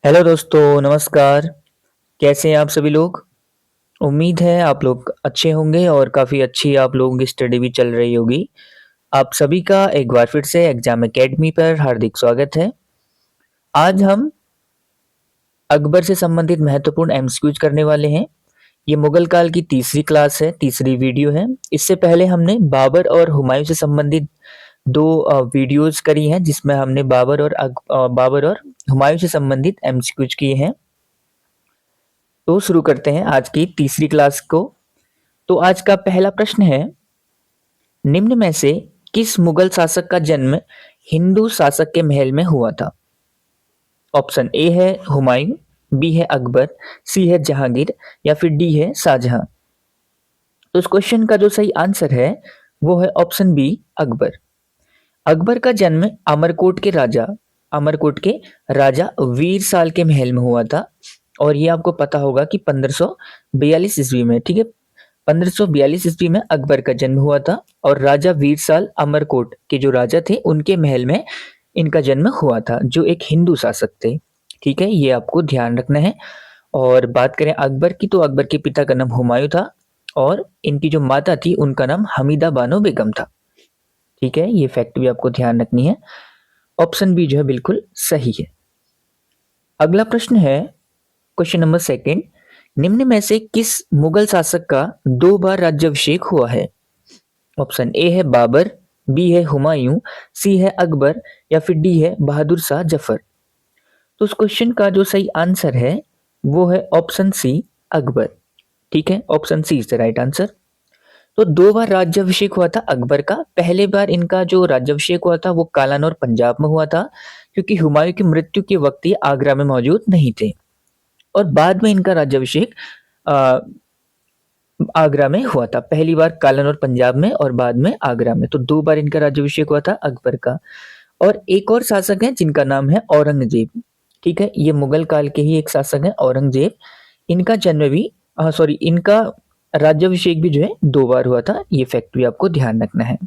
Hello दोस्तों, नमस्कार। कैसे हैं आप सभी लोग? उम्मीद है आप लोग अच्छे होंगे और काफ़ी अच्छी आप लोगों की स्टडी भी चल रही होगी। आप सभी का एक बार फिर से एग्जाम एकेडमी पर हार्दिक स्वागत है। आज हम अकबर से संबंधित महत्वपूर्ण एमसीक्यूज करने वाले हैं। ये मुगल काल की तीसरी क्लास है, तीसरी वीडियो है। इससे पहले हमने बाबर और हुमायूं से संबंधित दो वीडियोस करी हैं जिसमें हमने बाबर और हुमायूं से संबंधित एमसीक्यूज किए हैं। तो शुरू करते हैं आज की तीसरी क्लास को। तो आज का पहला प्रश्न है, निम्न में से किस मुगल शासक का जन्म हिंदू शासक के महल में हुआ था? ऑप्शन ए है हुमायूं, बी है अकबर, सी है जहांगीर या फिर डी है शाहजहां। तो इस क्वेश्चन का जो सही आंसर है वो है ऑप्शन बी, अकबर। अकबर का जन्म अमरकोट के राजा वीर साल के महल में हुआ था। और ये आपको पता होगा कि 1542 ईस्वी में, ठीक है, 1542 ईस्वी में अकबर का जन्म हुआ था और राजा वीरसाल अमरकोट के जो राजा थे उनके महल में इनका जन्म हुआ था, जो एक हिंदू शासक थे। ठीक है, ये आपको ध्यान रखना है। और बात करें अकबर की, तो अकबर के पिता का नाम हुमायूं था और इनकी जो माता थी उनका नाम हमीदा बानो बेगम था। ठीक है, ये फैक्ट भी आपको ध्यान रखनी है। ऑप्शन बी जो है बिल्कुल सही है। अगला प्रश्न है, क्वेश्चन नंबर सेकंड, निम्न में से किस मुगल शासक का 2 बार राज्याभिषेक हुआ है? ऑप्शन ए है बाबर, बी है हुमायूं, सी है अकबर या फिर डी है बहादुर शाह जफर। तो उस क्वेश्चन का जो सही आंसर है वो है ऑप्शन सी, अकबर। ठीक है, option C is the right answer. तो 2 बार राज्याभिषेक हुआ था अकबर का। पहले बार इनका जो राज्याभिषेक हुआ था वो कालानौर पंजाब में हुआ था, क्योंकि हुमायूं की मृत्यु के वक्त ये आगरा में मौजूद नहीं थे। और बाद में इनका राज्याभिषेक आगरा में हुआ था। पहली बार कालानौर पंजाब में और बाद में आगरा में। तो 2 बार इनका राज्याभिषेक हुआ था अकबर का। और एक और शासक है जिनका नाम है औरंगजेब। ठीक है, ये मुगल काल के ही एक शासक है औरंगजेब। इनका जन्म भी सॉरी इनका राज्याभिषेक भी जो है 2 बार हुआ था। ये फैक्ट भी आपको ध्यान रखना है।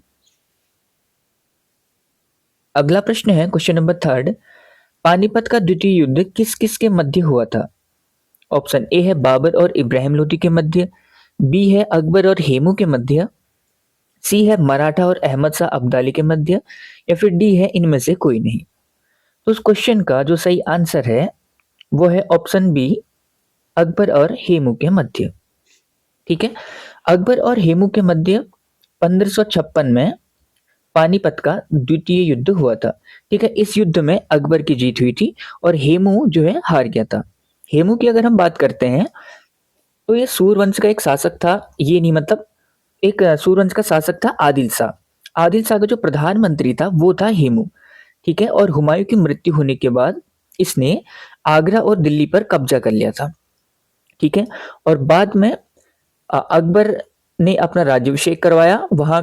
अगला प्रश्न है, क्वेश्चन नंबर थर्ड, पानीपत का द्वितीय युद्ध किस किस के मध्य हुआ था? ऑप्शन ए है बाबर और इब्राहिम लोदी के मध्य, बी है अकबर और हेमू के मध्य, सी है मराठा और अहमद शाह अब्दाली के मध्य या फिर डी है इनमें से कोई नहीं। तो उस क्वेश्चन का जो सही आंसर है वो है ऑप्शन बी, अकबर और हेमू के मध्य। ठीक है, अकबर और हेमू के मध्य 1556 में पानीपत का द्वितीय युद्ध हुआ था। ठीक है, इस युद्ध में अकबर की जीत हुई थी और हेमू जो है हार गया था। हेमू की अगर हम बात करते हैं तो ये सूर्यवंश का एक शासक था। ये नहीं, मतलब एक सूर्यवंश का शासक था आदिल शाह। आदिल शाह का जो प्रधानमंत्री था वो था हेमू। ठीक है, और हुमायूं की मृत्यु होने के बाद इसने आगरा और दिल्ली पर कब्जा कर लिया था। ठीक है, और बाद में अकबर ने अपना राज्याभिषेक करवाया वहां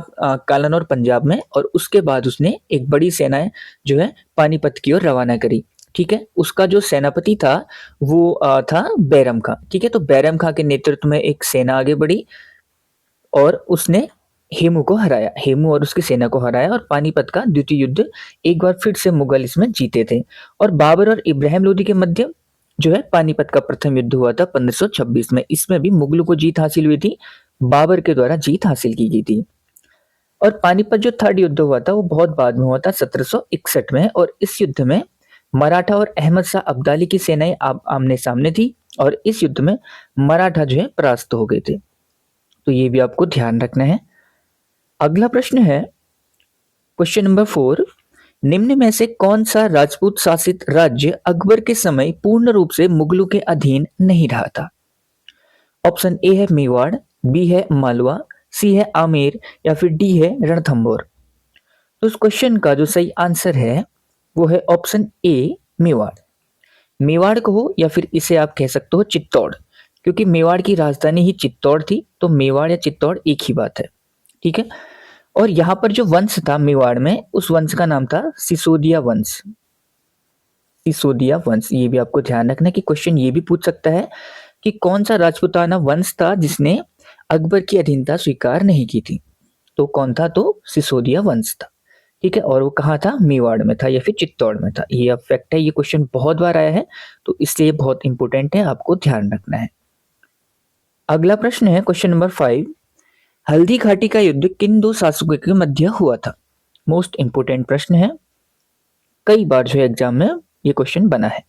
कालानौर पंजाब में, और उसके बाद उसने एक बड़ी सेना जो है पानीपत की ओर रवाना करी। ठीक है, उसका जो सेनापति था वो था बैरम खां। ठीक है, तो बैरम खां के नेतृत्व में एक सेना आगे बढ़ी और उसने हेमू को हराया, हेमू और उसकी सेना को हराया, और पानीपत का द्वितीय युद्ध एक बार फिर से मुगल इसमें जीते थे। और बाबर और इब्राहिम लोदी के मध्य जो है पानीपत का प्रथम युद्ध हुआ था 1526 में। इसमें भी मुगलों को जीत हासिल हुई थी, बाबर के द्वारा जीत हासिल की गई थी। और पानीपत जो थर्ड युद्ध हुआ था वो बहुत बाद में हुआ था 1761 में, और इस युद्ध में मराठा और अहमद शाह अब्दाली की सेनाएं आमने सामने थी और इस युद्ध में मराठा जो है परास्त हो गए थे। तो ये भी आपको ध्यान रखना है। अगला प्रश्न है, क्वेश्चन नंबर 4, निम्न में से कौन सा राजपूत शासित राज्य अकबर के समय पूर्ण रूप से मुगलों के अधीन नहीं रहा था? ऑप्शन ए है मेवाड़, बी है मालवा, सी है आमेर या फिर डी है रणथंभौर। तो इस क्वेश्चन का जो सही आंसर है वो है ऑप्शन ए, मेवाड़। मेवाड़ को हो या फिर इसे आप कह सकते हो चित्तौड़, क्योंकि मेवाड़ की राजधानी ही चित्तौड़ थी, तो मेवाड़ या चित्तौड़ एक ही बात है। ठीक है, और यहाँ पर जो वंश था मेवाड़ में, उस वंश का नाम था सिसोदिया वंश। सिसोदिया वंश, ये भी आपको ध्यान रखना कि क्वेश्चन ये भी पूछ सकता है कि कौन सा राजपूताना वंश था जिसने अकबर की अधीनता स्वीकार नहीं की थी। तो कौन था? तो सिसोदिया वंश था। ठीक है, और वो कहाँ था, मेवाड़ में था या फिर चित्तौड़ में था। ये अब फैक्ट है, ये क्वेश्चन बहुत बार आया है तो इसलिए बहुत इंपॉर्टेंट है, आपको ध्यान रखना है। अगला प्रश्न है क्वेश्चन नंबर 5, हल्दी घाटी का युद्ध किन दो शासकों के मध्य हुआ था। मोस्ट इंपोर्टेंट प्रश्न है, कई बार जो है एग्जाम में ये क्वेश्चन बना है।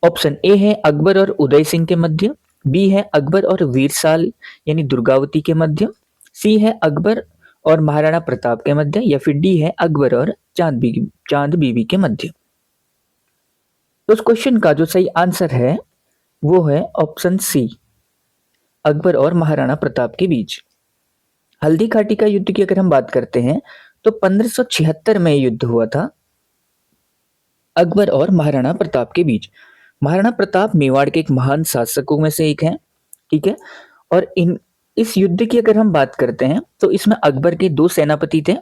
ऑप्शन ए है अकबर और उदय सिंह के मध्य, बी है अकबर और वीरसाल यानी दुर्गावती के मध्य, सी है अकबर और महाराणा प्रताप के मध्य, या फिर डी है अकबर और चांद बीबी के मध्य। तो उस क्वेश्चन का जो सही आंसर है वो है ऑप्शन सी, अकबर और महाराणा प्रताप के बीच। हल्दी घाटी का युद्ध की अगर हम बात करते हैं तो 1576 में युद्ध हुआ था अकबर और महाराणा प्रताप के बीच। महाराणा प्रताप मेवाड़ के एक महान शासकों में से एक हैं, ठीक है। और इस युद्ध की अगर हम बात करते हैं तो इसमें अकबर के दो सेनापति थे,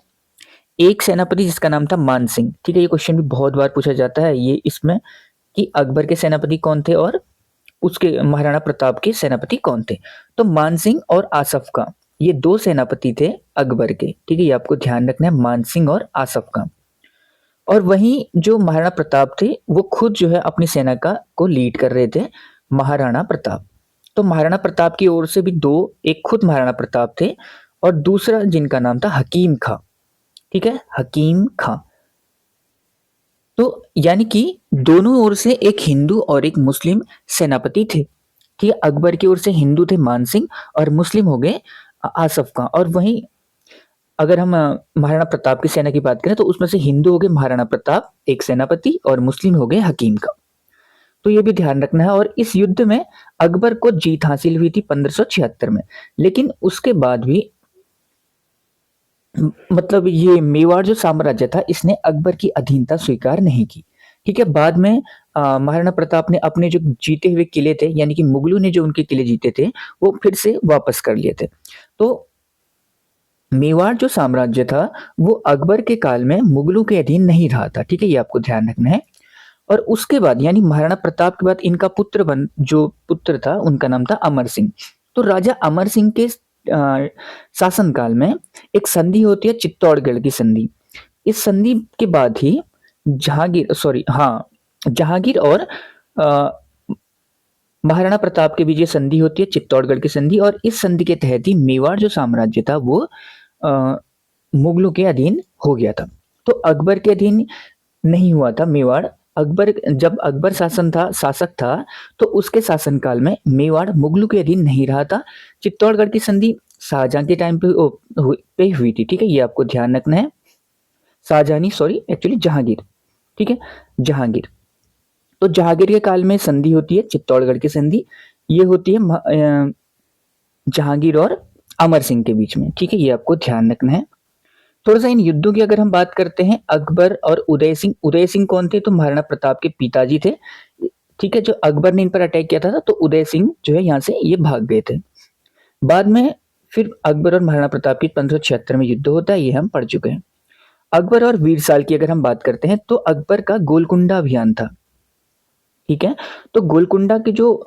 एक सेनापति जिसका नाम था मान सिंह, ठीक है। ये क्वेश्चन भी बहुत बार पूछा जाता है ये इसमें कि अकबर के सेनापति कौन थे और उसके महाराणा प्रताप के सेनापति कौन थे। तो मान सिंह और आसफ का, ये दो सेनापति थे अकबर के, ठीक है। ये आपको ध्यान रखना है, मान सिंह और आसफ का। और वहीं जो महाराणा प्रताप थे वो खुद जो है अपनी सेना का को लीड कर रहे थे, महाराणा प्रताप। तो महाराणा प्रताप की ओर से भी दो, एक खुद महाराणा प्रताप थे और दूसरा जिनका नाम था हकीम खां, ठीक है, हकीम खां। तो यानी कि दोनों ओर से एक हिंदू और एक मुस्लिम सेनापति थे, ठीक है। अकबर की ओर से हिंदू थे मान सिंह और मुस्लिम हो गए आसफ खां। और वहीं अगर हम महाराणा प्रताप की सेना की बात करें तो उसमें से हिंदू हो गए महाराणा प्रताप एक सेनापति और मुस्लिम हो गए हकीम का। तो ये भी ध्यान रखना है। और इस युद्ध में अकबर को जीत हासिल हुई थी 1576 में, लेकिन उसके बाद भी मतलब ये मेवाड़ जो साम्राज्य था इसने अकबर की अधीनता स्वीकार नहीं की, ठीक है। बाद में महाराणा प्रताप ने अपने जो जीते हुए किले थे यानी कि मुगलों ने जो उनके किले जीते थे वो फिर से वापस कर लिए थे। तो मेवाड़ जो साम्राज्य था वो अकबर के काल में मुगलों के अधीन नहीं रहा था, ठीक है। ये आपको ध्यान रखना है। और उसके बाद यानी महाराणा प्रताप के बाद इनका जो पुत्र था उनका नाम था अमर सिंह। तो राजा अमर सिंह के शासन काल में एक संधि होती है, चित्तौड़गढ़ की संधि। इस संधि के बाद ही जहांगीर और अ, महाराणा प्रताप के बीच ये संधि होती है, चित्तौड़गढ़ की संधि। और इस संधि के तहत ही मेवाड़ जो साम्राज्य था वो मुगलों के अधीन हो गया था। तो अकबर के अधीन नहीं हुआ था मेवाड़। जब अकबर शासक था तो उसके शासनकाल में मेवाड़ मुगलों के अधीन नहीं रहा था। चित्तौड़गढ़ की संधि शाहजहां के टाइम पे हुई थी, ठीक है। ये आपको ध्यान रखना है, एक्चुअली जहांगीर, ठीक है, जहांगीर। तो जहांगीर के काल में संधि होती है चित्तौड़गढ़ की संधि, ये होती है जहांगीर और अमर सिंह के बीच में, ठीक है। ये आपको ध्यान रखना है। थोड़ा सा इन युद्धों की अगर हम बात करते हैं, अकबर और उदय सिंह कौन थे, तो महाराणा प्रताप के पिताजी थे, ठीक है। जो अकबर ने इन पर अटैक किया था तो उदय सिंह जो है यहाँ से ये भाग गए थे। बाद में फिर अकबर और महाराणा प्रताप की 1576 में युद्ध होता है, ये हम पढ़ चुके हैं। अकबर और वीरसाल की अगर हम बात करते हैं तो अकबर का गोलकुंडा अभियान था, ठीक है। तो गोलकुंडा के जो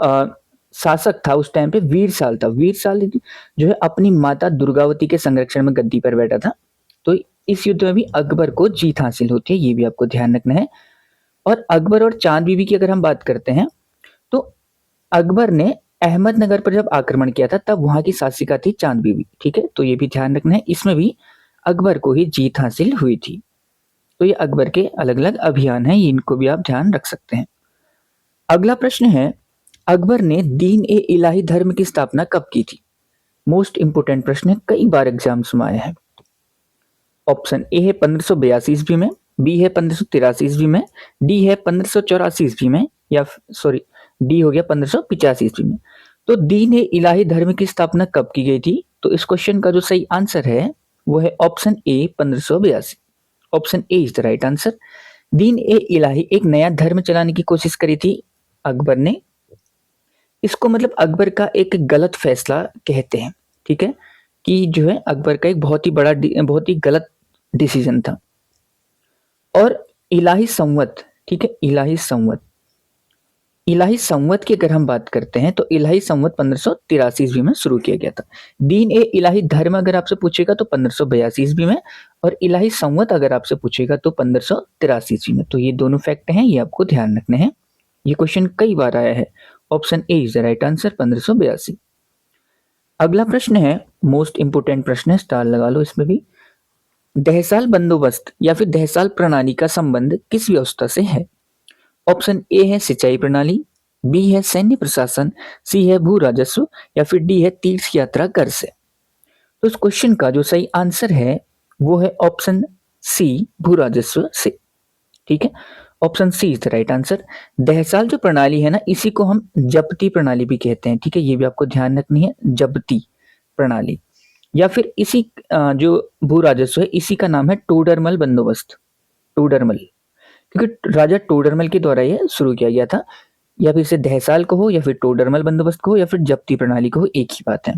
शासक था उस टाइम पे वीरसाल था। वीरसाल जो है अपनी माता दुर्गावती के संरक्षण में गद्दी पर बैठा था। तो इस युद्ध में भी अकबर को जीत हासिल होती है, ये भी आपको ध्यान रखना है। और अकबर और चांद बीबी की अगर हम बात करते हैं तो अकबर ने अहमदनगर पर जब आक्रमण किया था तब वहां की शासिका थी चांद बीबी, ठीक है। तो ये भी ध्यान रखना है, इसमें भी अकबर को ही जीत हासिल हुई थी। तो ये अकबर के अलग अलग अभियान हैं, इनको भी आप ध्यान रख सकते हैं। अगला प्रश्न है, अकबर ने दीन ए इलाही धर्म की स्थापना कब की थी। मोस्ट इंपोर्टेंट प्रश्न है, कई बार एग्जाम्स में आया है। ऑप्शन ए है 1582 ईस्वी में, बी है 1583 ईस्वी में, डी है 1584 ईस्वी में, या सॉरी डी हो गया 1585 ईस्वी में। तो दीन ए इलाही धर्म की स्थापना कब की गई थी, तो इस क्वेश्चन का जो सही आंसर है वो है option A 1582। Option A is the right answer. दीन ए इलाही एक नया धर्म चलाने की कोशिश करी थी अकबर ने। इसको मतलब अकबर का एक गलत फैसला कहते हैं, ठीक है, कि जो है अकबर का एक बहुत ही गलत डिसीजन था। और इलाही संवत, ठीक है, इलाही संवत इलाही संवत की अगर हम बात करते हैं तो इलाही संवत 1583 ईस्वी में शुरू किया गया था। दीन ए इलाही धर्म अगर आपसे पूछेगा तो 1582 ईस्वी में, और इलाही संवत अगर आपसे पूछेगा तो 1583 ईस्वी में। तो ये दोनों फैक्ट हैं, ये आपको ध्यान रखने हैं। ये क्वेश्चन कई बार आया है। Option A is the right answer 1582। अगला प्रश्न है, मोस्ट इंपोर्टेंट प्रश्न है, स्टार लगा लो इसमें भी। दहसाल बंदोबस्त या फिर दहसाल प्रणाली का संबंध किस व्यवस्था से है? ऑप्शन ए है सिंचाई प्रणाली, बी है सैन्य प्रशासन, सी है भू राजस्व, या फिर डी है तीर्थ यात्रा कर से। तो इस क्वेश्चन का जो सही आंसर है वो है ऑप्शन सी, भू राजस्व से। ठीक है, option C is the right answer. दहसाल जो प्रणाली है ना, इसी को हम जब्ती प्रणाली भी कहते हैं। ठीक है, ये भी आपको ध्यान रखनी है, जब्ती प्रणाली। या फिर इसी जो भू राजस्व है इसी का नाम है टोडरमल बंदोबस्त, टोडरमल, क्योंकि राजा टोडरमल के द्वारा यह शुरू किया गया था। या फिर इसे दहसाल कहो या फिर टोडरमल बंदोबस्त कहो या फिर जब्ती प्रणाली कहो, एक ही बात है।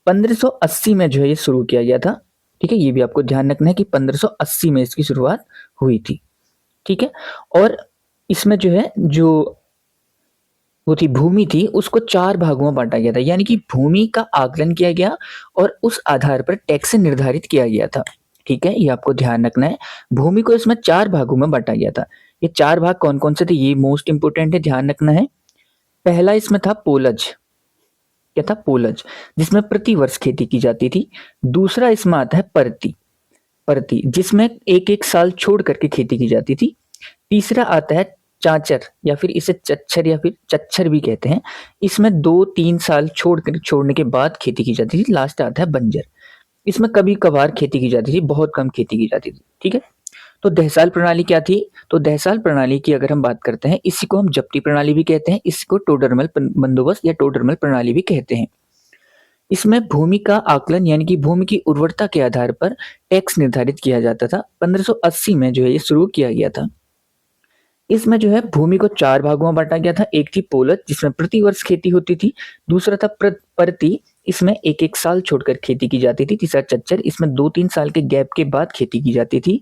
1580 में जो है ये शुरू किया गया था। ठीक है, ये भी आपको ध्यान रखना है कि 1580 में इसकी शुरुआत हुई थी। ठीक है, और इसमें जो है जो वो थी भूमि थी उसको 4 भागों में बांटा गया था, यानी कि भूमि का आकलन किया गया और उस आधार पर टैक्स निर्धारित किया गया था। ठीक है, ये आपको ध्यान रखना है। भूमि को इसमें 4 भागों में बांटा गया था। ये 4 भाग कौन कौन से थे, ये मोस्ट इंपोर्टेंट है, ध्यान रखना है। पहला इसमें था पोलज, क्या था, पोलज, जिसमें प्रति वर्ष खेती की जाती थी। दूसरा इसमें आता है परती, परती जिसमें एक एक साल छोड़ करके खेती की जाती थी। तीसरा आता है चांचर, या फिर इसे चच्छर या फिर चच्छर भी कहते हैं। इसमें 2-3 साल छोड़ने के बाद खेती की जाती थी। लास्ट आता है बंजर, इसमें कभी कभार खेती की जाती थी, बहुत कम खेती की जाती थी। ठीक है, तो दहसाल प्रणाली क्या थी? तो दहसाल प्रणाली की अगर हम बात करते हैं, इसी को हम जब्ती प्रणाली भी कहते हैं, इसको टोडरमल बंदोबस्त या टोडरमल प्रणाली भी कहते हैं। इसमें भूमि का आकलन यानी कि भूमि की उर्वरता के आधार पर टैक्स निर्धारित किया जाता था। 1580 में जो है ये शुरू किया गया था। इसमें जो है भूमि को 4 भागों में बांटा गया था। एक थी पोलत जिसमें प्रति वर्ष खेती होती थी। दूसरा था परती, इसमें एक एक साल छोड़कर खेती की जाती थी। तीसरा चच्चर, इसमें 2-3 साल के गैप के बाद खेती की जाती थी।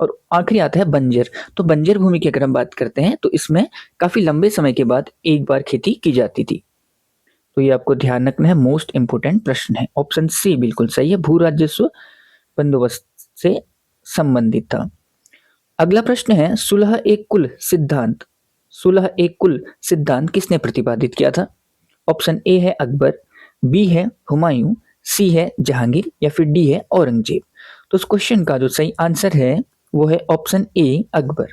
और आखिरी आता है बंजर। तो बंजर भूमि की अगर हम बात करते हैं तो इसमें काफी लंबे समय के बाद एक बार खेती की जाती थी। तो ये आपको ध्यान रखना है, मोस्ट इंपोर्टेंट प्रश्न है। ऑप्शन सी बिल्कुल सही है, भू राजस्व बंदोबस्त से संबंधित था। अगला प्रश्न है, सुलह ए कुल सिद्धांत, सुलह ए कुल सिद्धांत किसने प्रतिपादित किया था? ऑप्शन ए है अकबर, बी है हुमायूं, सी है जहांगीर, या फिर डी है औरंगजेब। तो इस क्वेश्चन का जो सही आंसर है वो है option A Akbar.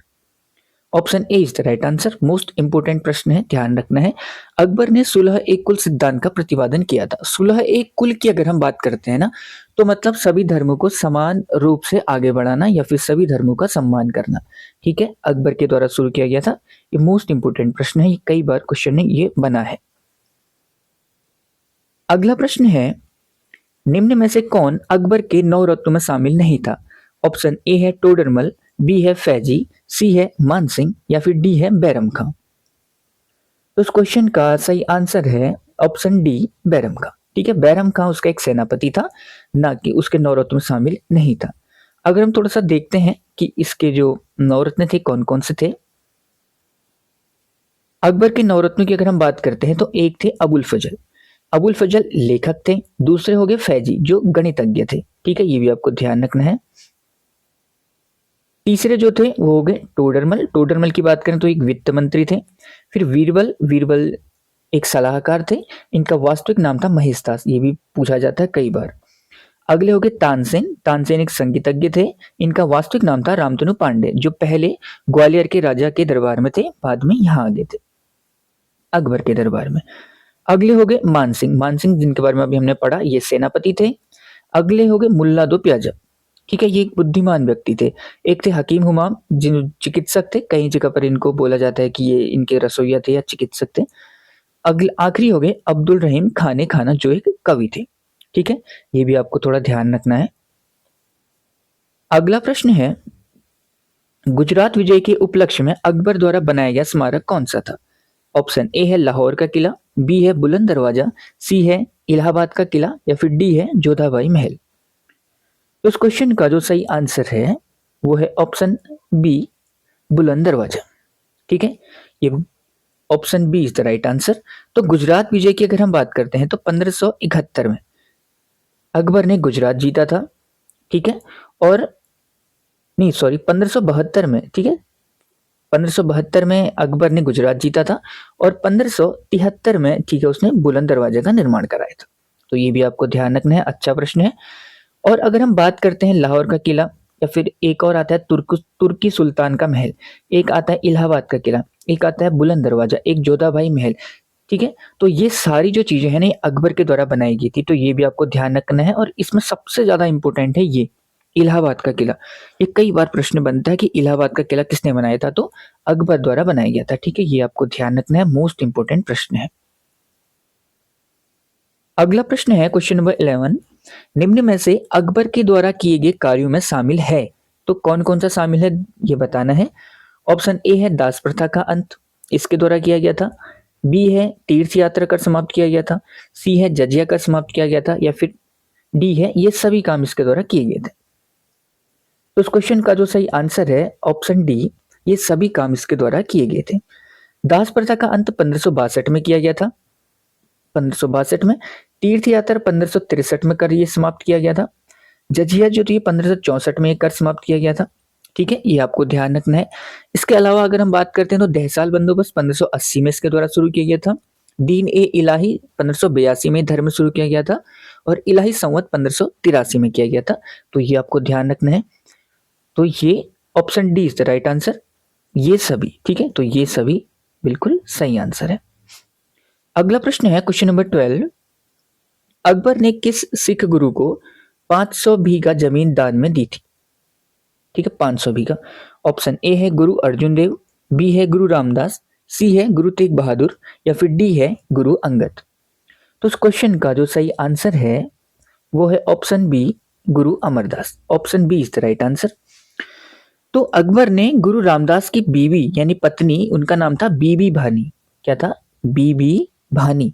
Option A is the right answer. Most important प्रश्न है, ध्यान रखना है। अकबर ने सुलह ए कुल सिद्धांत का प्रतिपादन किया था। सुलह ए कुल की अगर हम बात करते हैं ना, तो मतलब सभी धर्मों को समान रूप से आगे बढ़ाना या फिर सभी धर्मों का सम्मान करना। ठीक है, अकबर के द्वारा शुरू किया गया था। ये मोस्ट इंपोर्टेंट प्रश्न है, ये कई बार क्वेश्चन में ये बना है। अगला प्रश्न है, निम्न में से कौन अकबर के 9 रत्नों में शामिल नहीं था? ऑप्शन ए है टोडरमल, बी है फैजी, सी है मानसिंह, या फिर डी है बैरम खां। तो इस क्वेश्चन का सही आंसर है ऑप्शन डी, बैरम खां। ठीक है, बैरम खां उसका एक सेनापति था, ना कि उसके 9 रत्नों में शामिल नहीं था। अगर हम थोड़ा सा देखते हैं कि इसके जो 9 रत्न थे कौन कौन से थे। अकबर के 9 रत्नों की अगर हम बात करते हैं तो एक थे अबुल फजल, अबुल फजल लेखक थे। दूसरे हो गए फैजी जो गणितज्ञ थे। ठीक है, ये भी आपको ध्यान रखना है। तीसरे जो थे वो हो गए टोडरमल, टोडरमल की बात करें तो एक वित्त मंत्री थे। फिर वीरबल, वीरबल एक सलाहकार थे। इनका वास्तविक नाम था महेशदास, ये भी पूछा जाता है कई बार। अगले हो गए तानसेन, तानसेन एक संगीतज्ञ थे। इनका वास्तविक नाम था रामतनु पांडे, जो पहले ग्वालियर के राजा के दरबार में थे, बाद में यहाँ आ गए थे अकबर के दरबार में। अगले हो गए मानसिंह, मानसिंह जिनके बारे में अभी हमने पढ़ा, ये सेनापति थे। अगले हो गए मुल्ला दो प्याजा। ठीक है, ये एक बुद्धिमान व्यक्ति थे। एक थे हकीम हुमाम, जिन चिकित्सक थे, कई जगह पर इनको बोला जाता है कि ये इनके रसोइया थे या चिकित्सक थे। अगले आखिरी हो गए अब्दुल रहीम खाने खाना, जो एक कवि थे। ठीक है, ये भी आपको थोड़ा ध्यान रखना है। अगला प्रश्न है, गुजरात विजय के उपलक्ष्य में अकबर द्वारा बनाया गया स्मारक कौन सा था? ऑप्शन ए है लाहौर का किला, बी है बुलंद दरवाजा, सी है इलाहाबाद का किला, या फिर डी है जोधाबाई महल। तो इस क्वेश्चन का जो सही आंसर है वो है ऑप्शन बी, बुलंद दरवाजा। ठीक है, ये option B is the right answer. तो गुजरात विजय की अगर हम बात करते हैं तो 1571 में अकबर ने गुजरात जीता था, ठीक है। और नहीं सॉरी 1572 में, ठीक है, 1572 में अकबर ने गुजरात जीता था और 1573 में, ठीक है, उसने बुलंद दरवाजे का निर्माण कराया था। तो ये भी आपको ध्यान रखना है, अच्छा प्रश्न है। और अगर हम बात करते हैं लाहौर का किला, या फिर एक और आता है तुर्की सुल्तान का महल, एक आता है इलाहाबाद का किला, एक आता है बुलंद दरवाजा, एक जोधाबाई महल, ठीक है। तो ये सारी जो चीजें हैं ना, ये अकबर के द्वारा बनाई गई थी, तो ये भी आपको ध्यान रखना है। और इसमें सबसे ज्यादा इंपॉर्टेंट है ये इलाहाबाद का किला। ये कई बार प्रश्न बनता है कि इलाहाबाद का किला किसने बनाया था, तो अकबर द्वारा बनाया गया था, ठीक है। ये आपको ध्यान रखना है, मोस्ट इंपोर्टेंट प्रश्न है। अगला प्रश्न है क्वेश्चन नंबर 11, निम्न में से अकबर के द्वारा किए गए कार्यों में शामिल है, तो कौन कौन सा शामिल है ये बताना है। ऑप्शन ए है दास प्रथा का अंत, इसके द्वारा किया गया था। बी है तीर्थ यात्रा कर समाप्त किया गया था। सी है जजिया कर समाप्त किया गया था। या फिर डी है ये सभी काम इसके द्वारा किए गए थे। तो इस क्वेश्चन का जो सही आंसर है ऑप्शन डी, ये सभी काम इसके द्वारा किए गए थे। दास प्रथा का अंत 1562 में किया गया था, 1562 में। तीर्थ यात्रा 1563 में कर ये समाप्त किया गया था। जजिया जो थी 1564 में कर समाप्त किया गया था, ठीक है। ये आपको ध्यान रखना है। इसके अलावा अगर हम बात करते हैं तो दहसाल बंदोबस्त 1580 में इसके द्वारा शुरू किया गया था। दीन ए इलाही 1582 में धर्म शुरू किया गया था। और इलाही संवत 1583 में किया गया था। तो ये आपको ध्यान रखना है। तो ये option D is the right answer, ये सभी, ठीक है। तो ये सभी बिल्कुल सही आंसर है। अगला प्रश्न है क्वेश्चन नंबर 12, अकबर ने किस सिख गुरु को 500 बीघा जमीन दान में दी थी, ठीक है, 500 बीघा। ऑप्शन ए है गुरु अर्जुन देव, बी है गुरु रामदास, सी है गुरु तेग बहादुर, या फिर डी है गुरु अंगद। तो इस क्वेश्चन का जो सही आंसर है वो है option B Guru Amardas. Option B is the right answer. तो अकबर ने गुरु रामदास की बीवी यानी पत्नी, उनका नाम था बीबी भानी, क्या था, बीबी भानी,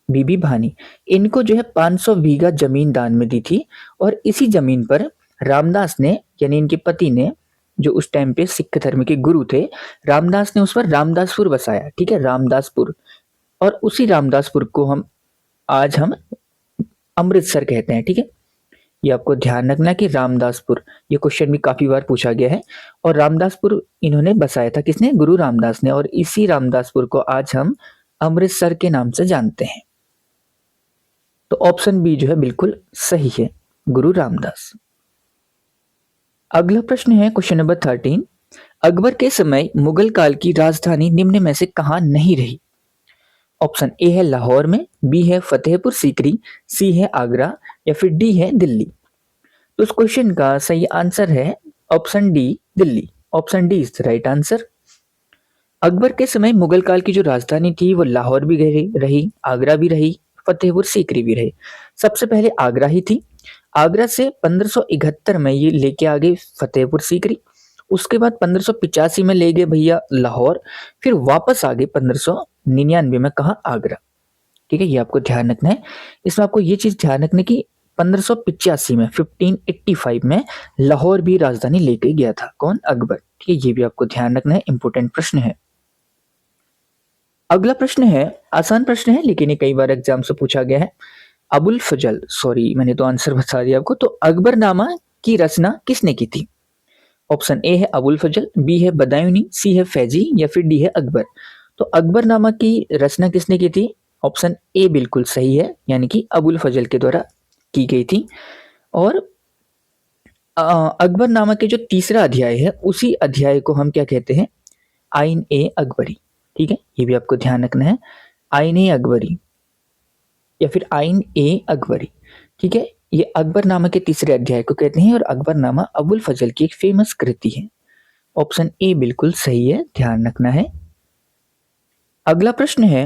बीबी भानी, इनको जो है 500 बीघा जमीन दान में दी थी। और इसी जमीन पर रामदास ने यानी इनके पति ने, जो उस टाइम पे सिख धर्म के गुरु थे, रामदास ने उस पर रामदासपुर बसाया, ठीक है, रामदासपुर। और उसी रामदासपुर को हम अमृतसर कहते हैं, ठीक है। ये आपको ध्यान रखना है कि रामदासपुर, ये क्वेश्चन भी काफी बार पूछा गया है। और रामदासपुर इन्होंने बसाया था, किसने, गुरु रामदास ने। और इसी रामदासपुर को आज हम अमृतसर के नाम से जानते हैं। तो ऑप्शन बी जो है बिल्कुल सही है, गुरु रामदास। अगला प्रश्न है क्वेश्चन नंबर 13, अकबर के समय मुगल काल की राजधानी निम्न में से कहां नहीं रही। ऑप्शन ए है लाहौर में, बी है फतेहपुर सीकरी, सी है आगरा, या फिर डी है दिल्ली। तो इस क्वेश्चन का सही आंसर है option D Delhi. Option D is the right answer. Akbar के समय मुगल काल की जो राजधानी थी वो लाहौर भी रही, आगरा भी रही, फतेहपुर सीकरी भी रही। सबसे पहले आगरा ही थी। आगरा से 1571 में ये लेके आ गए फतेहपुर सीकरी। उसके बाद 1585 में ले गए भैया लाहौर। फिर वापस आ गए 1599 में, कहा, आगरा, ठीक है। ये आपको ध्यान रखना है। इसमें आपको ये चीज ध्यान रखने की 1585 में 1585 में लाहौर भी राजधानी लेके गया था, कौन, अकबर, ठीक है। ये भी आपको ध्यान रखना है, इंपोर्टेंट प्रश्न है। अगला प्रश्न है, आसान प्रश्न है लेकिन ये कई बार एग्जाम से पूछा गया है। अबुल फजल, सॉरी मैंने तो आंसर बता दिया आपको। तो अकबरनामा की रचना किसने की थी। ऑप्शन ए है अबुल फजल, बी है बदायूनी, सी है फैजी, या फिर डी है अकबर। तो अकबरनामा की रचना किसने की थी। ऑप्शन ए बिल्कुल सही है, यानी कि अबुल फजल के द्वारा की गई थी। और अकबरनामा के जो तीसरा अध्याय है उसी अध्याय को हम क्या कहते हैं, आइन ए अकबरी, ठीक है। ये भी आपको ध्यान रखना है, आइन ए अकबरी या फिर आइन ए अकबरी, ठीक है। ये अकबरनामा के तीसरे अध्याय को कहते हैं और अकबरनामा अबुल फजल की एक फेमस कृति है। ऑप्शन ए बिल्कुल सही है, ध्यान रखना है। अगला प्रश्न है,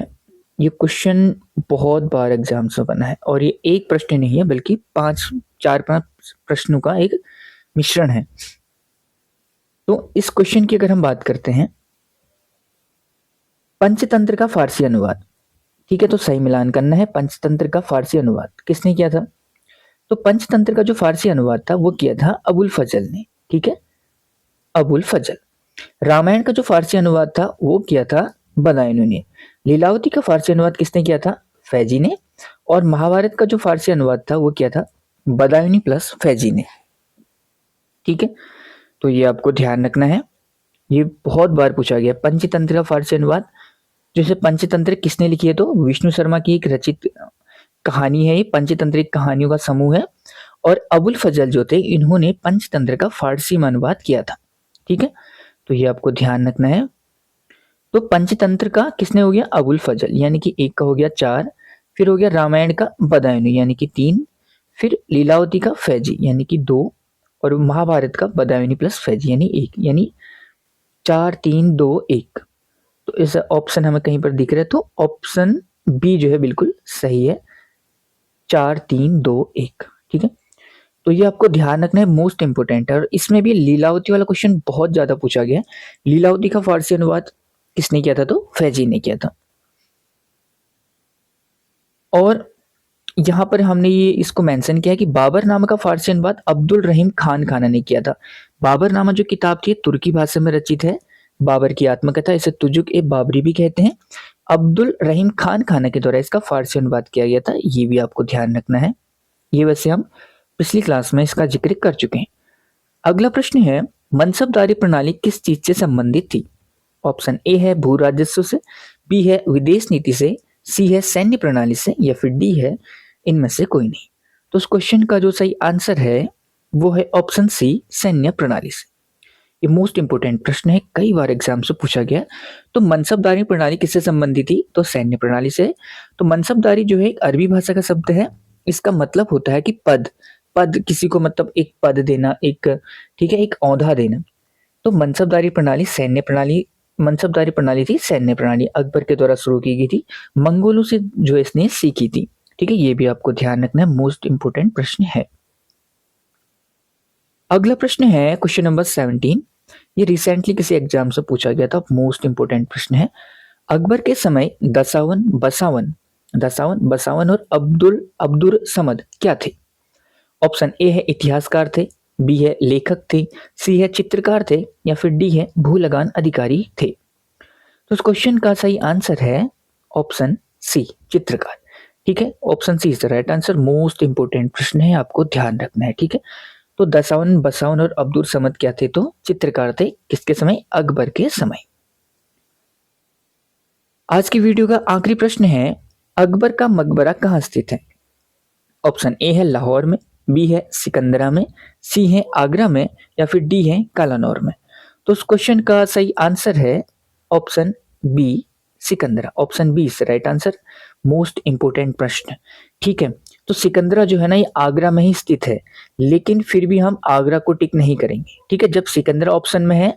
ये क्वेश्चन बहुत बार एग्जाम से बना है और ये एक प्रश्न नहीं है बल्कि 4-5 प्रश्नों का एक मिश्रण है। तो इस क्वेश्चन की अगर हम बात करते हैं, पंचतंत्र का फारसी अनुवाद, ठीक है, तो सही मिलान करना है। पंचतंत्र का फारसी अनुवाद किसने किया था। तो पंचतंत्र का जो फारसी अनुवाद था वो किया था अबुल फजल ने, ठीक है, अबुल फजल। रामायण का जो फारसी अनुवाद था वो किया था बदायूं ने। लीलावती का फारसी अनुवाद किसने किया था? फैजी ने। और महाभारत का जो फारसी अनुवाद था वो किया था बदायूनी प्लस फैजी ने। ठीक है, तो ये आपको ध्यान रखना है, ये बहुत बार पूछा गया। पंचतंत्र का फारसी अनुवाद, जैसे पंचतंत्र किसने लिखी है? तो विष्णु शर्मा की एक रचित कहानी है, ये पंचतंत्रिक कहानियों का समूह है। और अबुल फजल जो थे इन्होंने पंचतंत्र का फारसी में अनुवाद किया था। ठीक है, तो ये आपको ध्यान रखना है। तो पंचतंत्र का किसने हो गया? अबुल फजल, यानी कि एक का हो गया 4, फिर हो गया रामायण का बदायूनी यानी कि 3, फिर लीलावती का फैजी यानी कि 2, और महाभारत का बदायूनी प्लस फैजी यानी 1, यानी 4 3 2 1। तो इस ऑप्शन हमें कहीं पर दिख रहा है, तो ऑप्शन बी जो है बिल्कुल सही है, 4 3 2 1। ठीक है, तो ये आपको ध्यान रखना है, मोस्ट इंपोर्टेंट है। और इसमें भी लीलावती वाला क्वेश्चन बहुत ज्यादा पूछा गया है। लीलावती का फारसी अनुवाद किसने किया था? तो फैजी ने किया था। और यहाँ पर हमने ये इसको मेंशन किया है कि बाबर नामा का फारसी अनुवाद अब्दुल रहीम खान खाना ने किया था। बाबर नामा जो किताब थी तुर्की भाषा में रचित है, बाबर की आत्मकथा, इसे तुजुक ए बाबरी भी कहते हैं। अब्दुल रहीम खान खाना के द्वारा इसका फारसी अनुवाद किया गया था, ये भी आपको ध्यान रखना है। ये वैसे हम पिछली क्लास में इसका जिक्र कर चुके हैं। अगला प्रश्न है, मनसबदारी प्रणाली किस चीज से संबंधित थी? ऑप्शन ए है भू राजस्व से, बी है विदेश नीति से, सी है सैन्य प्रणाली से, या फिर डी है इनमें से कोई नहीं। तो उस क्वेश्चन का जो सही आंसर है वो है ऑप्शन सी, सैन्य प्रणाली से। ये मोस्ट इंपोर्टेंट प्रश्न है, कई बार एग्जाम से पूछा गया। तो मनसबदारी प्रणाली किससे संबंधित थी? तो सैन्य प्रणाली से। तो मनसबदारी जो है एक अरबी भाषा का शब्द है, इसका मतलब होता है कि पद, पद किसी को मतलब एक पद देना, एक, ठीक है, एक औहदा देना। तो मनसबदारी प्रणाली सैन्य प्रणाली, मनसबदारी प्रणाली थी सैन्य प्रणाली, अकबर के द्वारा शुरू की गई थी, मंगोलों से जो इसने सीखी थी। ठीक है, ये भी आपको ध्यान रखना है, मोस्ट इंपोर्टेंट प्रश्न है। अगला प्रश्न है क्वेश्चन नंबर 17। ये रिसेंटली किसी एग्जाम से पूछा गया था, मोस्ट इंपोर्टेंट प्रश्न है। अकबर के समय दसावन, बसावन और अब्दुल अब्दुल समद क्या थे? ऑप्शन ए है इतिहासकार थे, बी है लेखक थे, सी है चित्रकार थे, या फिर डी है भू लगान अधिकारी थे। तो इस क्वेश्चन का सही आंसर है ऑप्शन सी, चित्रकार। ठीक है, option C is the right answer, most important प्रश्न है, आपको ध्यान रखना है। ठीक है, तो दसावन, बसावन और अब्दुल समद क्या थे? तो चित्रकार थे, किसके समय? अकबर के समय। आज की वीडियो का आखिरी प्रश्न है, अकबर का मकबरा कहाँ स्थित है? ऑप्शन ए है लाहौर में, बी है सिकंदरा में, सी है आगरा में, या फिर डी है कालानौर में। तो उस क्वेश्चन का सही आंसर है option B, Sikandra. Option B is right answer, most important प्रश्न। ठीक है, तो सिकंदरा जो है ना ये आगरा में ही स्थित है, लेकिन फिर भी हम आगरा को टिक नहीं करेंगे। ठीक है, जब सिकंदरा ऑप्शन में है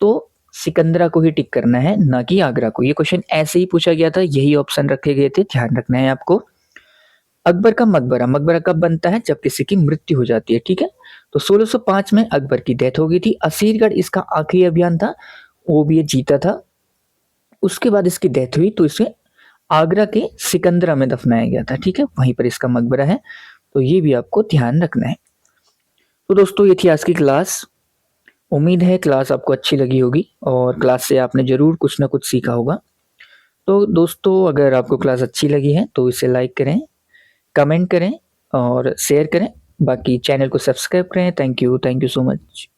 तो सिकंदरा को ही टिक करना है, ना कि आगरा को। ये क्वेश्चन ऐसे ही पूछा गया था, यही ऑप्शन रखे गए थे, ध्यान रखना है आपको। अकबर का मकबरा, मकबरा कब बनता है? जब किसी की मृत्यु हो जाती है। ठीक है, तो 1605 में अकबर की डेथ हो गई थी। असीरगढ़ इसका आखिरी अभियान था, वो भी ये जीता था। उसके बाद इसकी डेथ हुई तो इसे आगरा के सिकंदरा में दफनाया गया था। ठीक है, वहीं पर इसका मकबरा है, तो ये भी आपको ध्यान रखना है। तो दोस्तों ये थी आज की क्लास। उम्मीद है क्लास आपको अच्छी लगी होगी और क्लास से आपने जरूर कुछ ना कुछ सीखा होगा। तो दोस्तों अगर आपको क्लास अच्छी लगी है तो इसे लाइक करें, कमेंट करें और शेयर करें। बाकी चैनल को सब्सक्राइब करें। Thank you so much.